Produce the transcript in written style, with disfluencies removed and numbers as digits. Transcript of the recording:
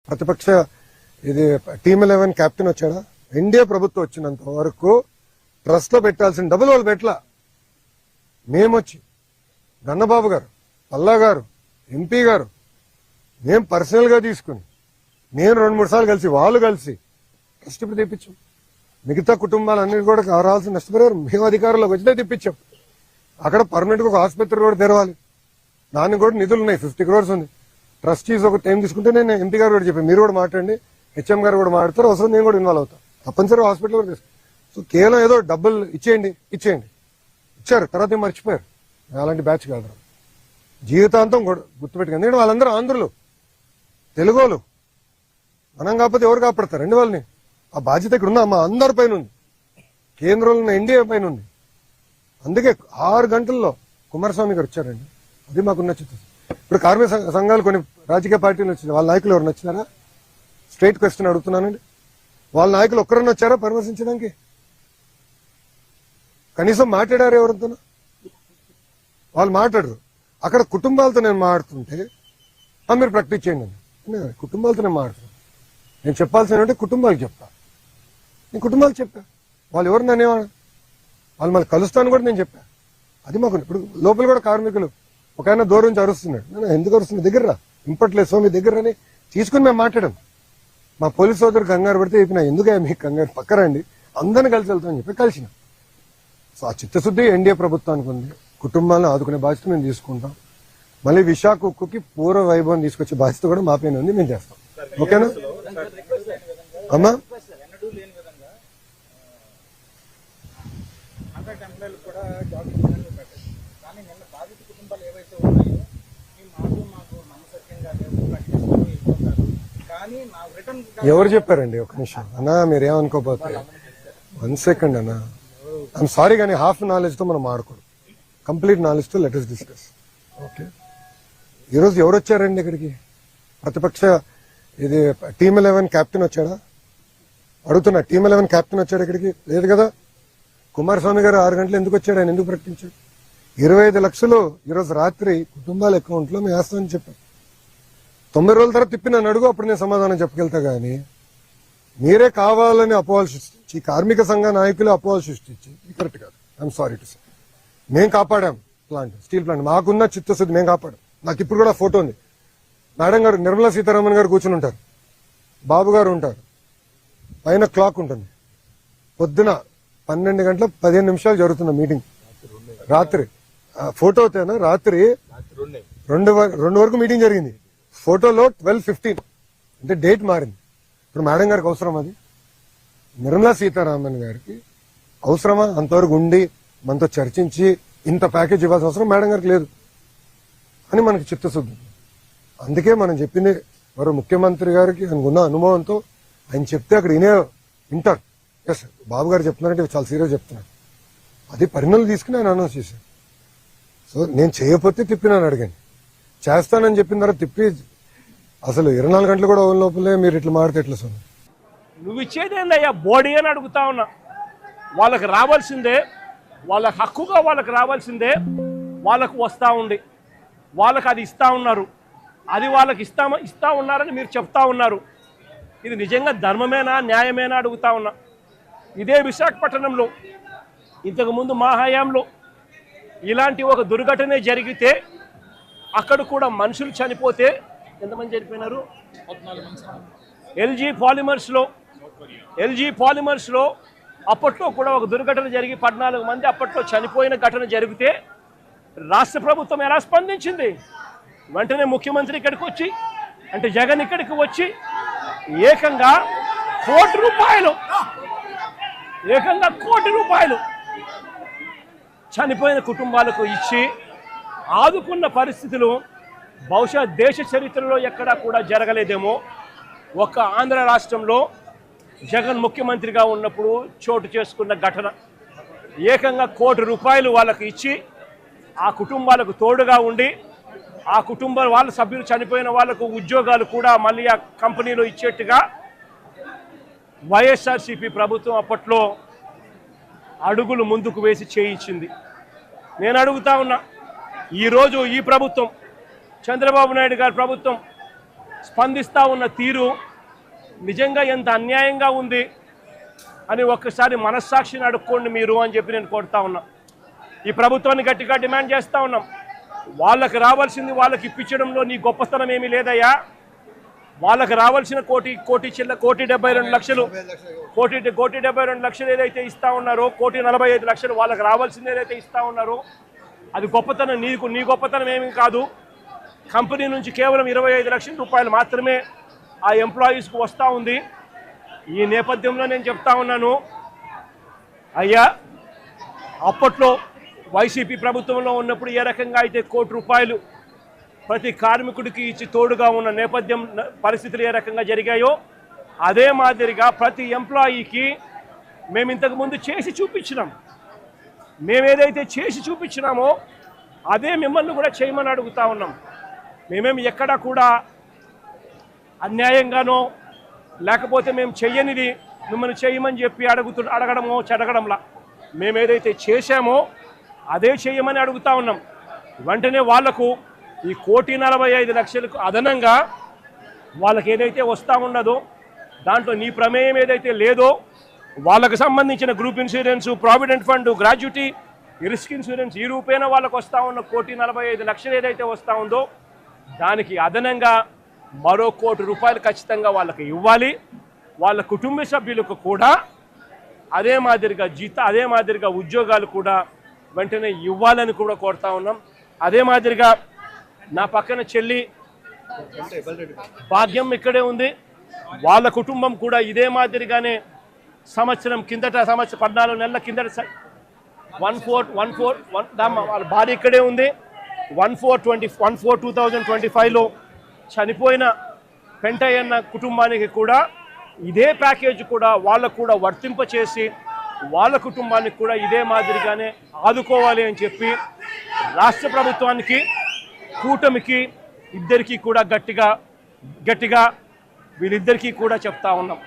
ప్రతిపక్ష ఇది team 11 captain వచ్చాడా? ఇండియా ప్రభుత్వం వచ్చినంత వరకు ట్రస్ట్ లో పెట్టాల్సిన డబ్బులు వాళ్ళు పెట్టలా. మేమొచ్చి గన్నబాబు గారు, పల్లా గారు, ఎంపీ గారు, మేము పర్సనల్ గా తీసుకుని నేను 2-3 సార్లు కలిసి వాళ్ళు కలిసి ట్రస్ట్ ఇప్పుడు తెప్పించాం. మిగతా కుటుంబాలన్నీ కూడా రావాల్సిన నష్టపరిహారం మేము అధికారంలోకి వచ్చితే తెప్పించాం. అక్కడ పర్మనెంట్ గా ఒక ఆసుపత్రి కూడా తెరవాలి, దానికి కూడా నిధులు ఉన్నాయి, 50 crores ఉంది. ట్రస్టీస్ ఒక టైం తీసుకుంటే నేను ఎంపీ గారు కూడా చెప్పాను, మీరు కూడా మాట్లాడండి, హెచ్ఎం గారు కూడా మాట్లాడతారు, అవసరం నేను కూడా ఇన్వాల్వ్ అవుతాను, తప్పనిసరిగా హాస్పిటల్ కూడా తీసుకుంటాను. సో కేవలం ఏదో డబ్బులు ఇచ్చేయండి ఇచ్చారు, తర్వాత మర్చిపోయారు. అలాంటి బ్యాచ్ కాదు, జీవితాంతం గుర్తుపెట్టుకుంది. ఎందుకంటే వాళ్ళందరూ ఆంధ్రులు, తెలుగోలు, మనం కాకపోతే ఎవరు కాపాడతారండి వాళ్ళని? ఆ బాధ్యత ఇక్కడ ఉన్న మా అందరి పైన ఉంది, కేంద్రంలో ఉన్న ఎన్డీఏ పైన ఉంది. అందుకే 6 గంటల్లో కుమారస్వామి గారు వచ్చారండి, అది మాకు నచ్చుతుంది. ఇప్పుడు కార్మిక సంఘాలు కొన్ని రాజకీయ పార్టీలు వచ్చింది, వాళ్ళ నాయకులు ఎవరు నచ్చినారా? Straight question అడుగుతున్నానండి. వాళ్ళ నాయకులు ఒక్కరన్నా వచ్చారా పరామర్శించడానికి? కనీసం మాట్లాడారు ఎవరితో? వాళ్ళు మాట్లాడరు. అక్కడ కుటుంబాలతో నేను మాట్లాడుతుంటే మీరు ప్రాక్టీస్ చేయండి అని, కుటుంబాలతో నేను మాట్లాడుతున్నాను. నేను చెప్పాల్సిన కుటుంబాలకు చెప్తా, నేను కుటుంబాలకు చెప్పా. వాళ్ళు ఎవరు నన్నేవాడు, వాళ్ళు మళ్ళీ కలుస్తాను కూడా నేను చెప్పా. అది మాకు ఇప్పుడు లోపల కూడా కార్మికులు ఒక ఆయన దూరం నుంచి అరుస్తున్నాడు, నేను ఎందుకు అరుస్తున్నా, దగ్గర రా, ఇంపట్లేదు స్వామి దగ్గర అని తీసుకుని మేము మాట్లాడాం. మా పోలీస్ సోదరు కంగారు పడితే చెప్పిన, ఎందుకు మీకు కంగారు, పక్కరండి అందరిని కలిసి వెళ్తామని చెప్పి కలిసిన. సో ఆ చిత్తశుద్ధి ఎన్డీఏ ప్రభుత్వానికి ఉంది. కుటుంబాలను ఆదుకునే బాధ్యత మేము తీసుకుంటాం. మళ్ళీ విశాఖ ఉక్కుకి పూర్వ వైభవం తీసుకొచ్చే బాధ్యత కూడా మా పైన ఉంది, మేము చేస్తాం. ఓకేనా అమ్మా? ఎవరు చెప్పారండి? ఒక నిమిషం అన్నా, మీరేమనుకోపోతే 1 సెకండ్ అన్నా. ఐఎమ్ సారీ కానీ హాఫ్ నాలెడ్జ్ తో మనం ఆడకూడదు, కంప్లీట్ నాలెడ్జ్ తో లెట్ us డిస్కస్. ఓకే, ఈరోజు ఎవరు వచ్చారండి ఇక్కడికి? ప్రతిపక్ష ఇది టీమ్ 11 కెప్టెన్ వచ్చాడా? అడుగుతున్నా, టీమ్ 11 కెప్టెన్ వచ్చాడు ఇక్కడికి? లేదు కదా. కుమారస్వామి గారు 6 గంటలు ఎందుకు వచ్చాడు, ఆయన ఎందుకు ప్రకటించాడు? 25 లక్షలు ఈరోజు రాత్రి కుటుంబాల అకౌంట్ లో మేము వేస్తామని చెప్పాను. 90 రోజుల తర్వాత తిప్పి నన్ను అడుగు, అప్పుడు నేను సమాధానం చెప్పగలుగుతా. గానీ మీరే కావాలని అపోహలు సృష్టించి, కార్మిక సంఘ నాయకులు అపోహలు సృష్టించి, కరెక్ట్ కాదు. I'm sorry to say. మేము కాపాడాం ప్లాంట్, స్టీల్ ప్లాంట్, మాకున్న చిత్తశుద్ధి మేము కాపాడాం. నాకు ఇప్పుడు కూడా ఫోటో ఉంది. మేడం గారు, నిర్మలా సీతారామన్ గారు కూర్చుని ఉంటారు, బాబు గారు ఉంటారు, పైన క్లాక్ ఉంటుంది. పొద్దున 12 గంటల 15 నిమిషాలు జరుగుతున్న మీటింగ్, రాత్రి ఫోటోతోనా రాత్రి 2 వరకు మీటింగ్ జరిగింది. ఫోటోలో 12:15 అంటే డేట్ మారింది. ఇప్పుడు మేడం గారికి అవసరం అది? నిర్మలా సీతారామన్ గారికి అవసరమా అంతవరకు ఉండి మనతో చర్చించి ఇంత ప్యాకేజ్ ఇవ్వాల్సిన అవసరం మేడం గారికి లేదు అని మనకి చిత్తశుద్ధి. అందుకే మనం చెప్పింది మరో ముఖ్యమంత్రి గారికి ఉన్న అనుభవంతో ఆయన చెప్తే అక్కడ వింటారు. ఎస్, బాబు గారు చెప్తున్నారంటే చాలా సీరియస్ చెప్తున్నారు. అది పరిణామాలు తీసుకుని ఆయన అనౌన్స్ చేశారు. సో నేను చేయకపోతే తిప్పినాను, అడిగాను. చేస్తానని చెప్పిన తర్వాత తిప్పి అసలు 24 గంటలు కూడా లోపలే మీరు ఇట్లా మాడితే ఎట్లా సార్? నువ్వు ఇచ్చేది ఏందయ్యా బోడీ అని అడుగుతా ఉన్నా. వాళ్ళకి రావాల్సిందే, వాళ్ళ హక్కుగా వాళ్ళకి రావాల్సిందే, వాళ్ళకు వస్తూ ఉండి వాళ్ళకి అది ఇస్తూ ఉన్నారు. అది వాళ్ళకి ఇస్తా ఉన్నారని మీరు చెప్తా ఉన్నారు. ఇది నిజంగా ధర్మమేనా, న్యాయమేనా అడుగుతా ఉన్నా. ఇదే విశాఖపట్నంలో ఇంతకుముందు మా హయాంలో ఇలాంటి ఒక దుర్ఘటన జరిగితే అక్కడ కూడా మనుషులు చనిపోతే ఎంతమంది చనిపోయినారు? ఎల్జీ పాలిమర్స్లో అప్పట్లో కూడా ఒక దుర్ఘటన జరిగి 14 మంది అప్పట్లో చనిపోయిన ఘటన జరిగితే రాష్ట్ర ప్రభుత్వం ఎలా స్పందించింది? వెంటనే ముఖ్యమంత్రి ఇక్కడికి వచ్చి, అంటే జగన్ ఇక్కడికి వచ్చి ఏకంగా ₹1 కోటి చనిపోయిన కుటుంబాలకు ఇచ్చి ఆదుకున్న పరిస్థితులు బహుశా దేశ చరిత్రలో ఎక్కడా కూడా జరగలేదేమో. ఒక్క ఆంధ్ర రాష్ట్రంలో జగన్ ముఖ్యమంత్రిగా ఉన్నప్పుడు చోటు చేసుకున్న ఘటన. ఏకంగా ₹1 కోటి వాళ్ళకి ఇచ్చి ఆ కుటుంబాలకు తోడుగా ఉండి, ఆ కుటుంబ వాళ్ళ సభ్యులు చనిపోయిన వాళ్లకు ఉద్యోగాలు కూడా మళ్ళీ ఆ కంపెనీలో ఇచ్చేట్టుగా వైఎస్ఆర్సీపీ ప్రభుత్వం అప్పట్లో అడుగులు ముందుకు వేసి చేయించింది. నేను అడుగుతా ఉన్నా, ఈరోజు ఈ ప్రభుత్వం, చంద్రబాబు నాయుడు గారి ప్రభుత్వం స్పందిస్తూ ఉన్న తీరు నిజంగా ఎంత అన్యాయంగా ఉంది అని ఒక్కసారి మనస్సాక్షిని అడుక్కోండి మీరు అని చెప్పి నేను కోరుతా ఉన్నా. ఈ ప్రభుత్వాన్ని గట్టిగా డిమాండ్ చేస్తూ ఉన్నాం. వాళ్ళకి రావాల్సింది వాళ్ళకి ఇప్పించడంలో నీ గొప్పతనం ఏమీ లేదయ్యా. వాళ్ళకి రావాల్సిన కోటి 72 లక్షలు కోటి 72 లక్షలు ఏదైతే ఇస్తా ఉన్నారో, 1,45 లక్షలు వాళ్ళకి రావాల్సింది ఏదైతే ఇస్తా ఉన్నారో అది గొప్పతనం. నీ గొప్పతనం ఏమీ కాదు. కంపెనీ నుంచి కేవలం 25 లక్షల రూపాయలు మాత్రమే ఆ ఎంప్లాయీస్కు వస్తూ ఉంది. ఈ నేపథ్యంలో నేను చెప్తా ఉన్నాను, అయ్యా అప్పట్లో వైసీపీ ప్రభుత్వంలో ఉన్నప్పుడు ఏ రకంగా అయితే ₹1,00,00,000 ప్రతి కార్మికుడికి ఇచ్చి తోడుగా ఉన్న నేపథ్యం పరిస్థితులు ఏ రకంగా జరిగాయో అదే మాదిరిగా ప్రతి ఎంప్లాయీకి మేము ఇంతకుముందు చేసి చూపించినాం. మేమేదైతే చేసి చూపించినామో అదే మిమ్మల్ని కూడా చేయమని అడుగుతా ఉన్నాం. మేమేమి ఎక్కడా కూడా అన్యాయంగానో లేకపోతే మేము చెయ్యనిది మిమ్మల్ని చేయమని చెప్పి అడగడంలా మేమేదైతే చేశామో అదే చేయమని అడుగుతా ఉన్నాం. వెంటనే వాళ్లకు ఈ 1,45 లక్షలకు అదనంగా వాళ్ళకి ఏదైతే వస్తూ ఉన్నదో దాంట్లో నీ ప్రమేయం ఏదైతే లేదో వాళ్ళకు సంబంధించిన group insurance, provident fund, gratuity, risk insurance ఈ రూపేణా వాళ్ళకు వస్తూ ఉన్న 1,45 లక్షలు ఏదైతే వస్తూ ఉందో దానికి అదనంగా మరో ₹1,00,00,000 ఖచ్చితంగా వాళ్ళకి ఇవ్వాలి. వాళ్ళ కుటుంబ సభ్యులకు కూడా అదే మాదిరిగా ఉద్యోగాలు కూడా వెంటనే ఇవ్వాలని కూడా కోరుతా ఉన్నాం. అదే మాదిరిగా నా పక్కన చెల్లి భాగ్యం ఇక్కడే ఉంది. వాళ్ళ కుటుంబం కూడా ఇదే మాదిరిగానే సంవత్సరం 14 నెలల కిందట 14 వాళ్ళ భార్య ఇక్కడే ఉంది. 1/4/2025లో చనిపోయిన పెంటయ్యన్న కుటుంబానికి కూడా ఇదే ప్యాకేజ్ కూడా వాళ్ళకు కూడా వర్తింపచేసి వాళ్ళ కుటుంబానికి కూడా ఇదే మాదిరిగానే ఆదుకోవాలి అని చెప్పి రాష్ట్ర ప్రభుత్వానికి, కూటమికి ఇద్దరికీ కూడా గట్టిగా వీళ్ళిద్దరికీ కూడా చెప్తా ఉన్నాం.